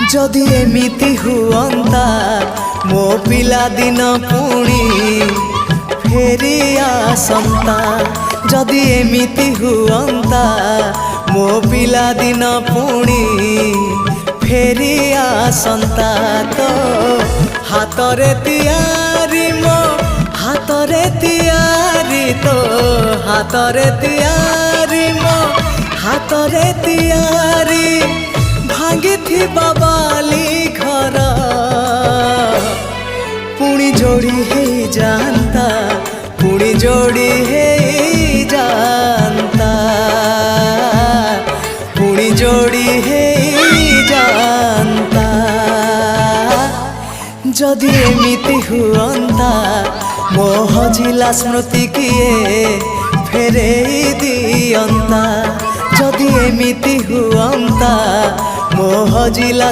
जदि एमिति हुअंता मो पिला दिन पुणी फेरी आसंता। जदि एमिति हुअंता मो पिला दिन पुणी फेरी आसंता। तो हातरे तियारी मो हातरे तियारी तो हातरे तियारी मो हातरे तियारी भांगी थी बाबाली घर पुणी जोड़ी है जानता पुणी जोड़ी है जानता पुणी जोड़ी है जानता। जदि एमिति हुअंता मो हजिला स्मृति किए फेरे दियंता। जदि एमिति हुअंता मो हजिला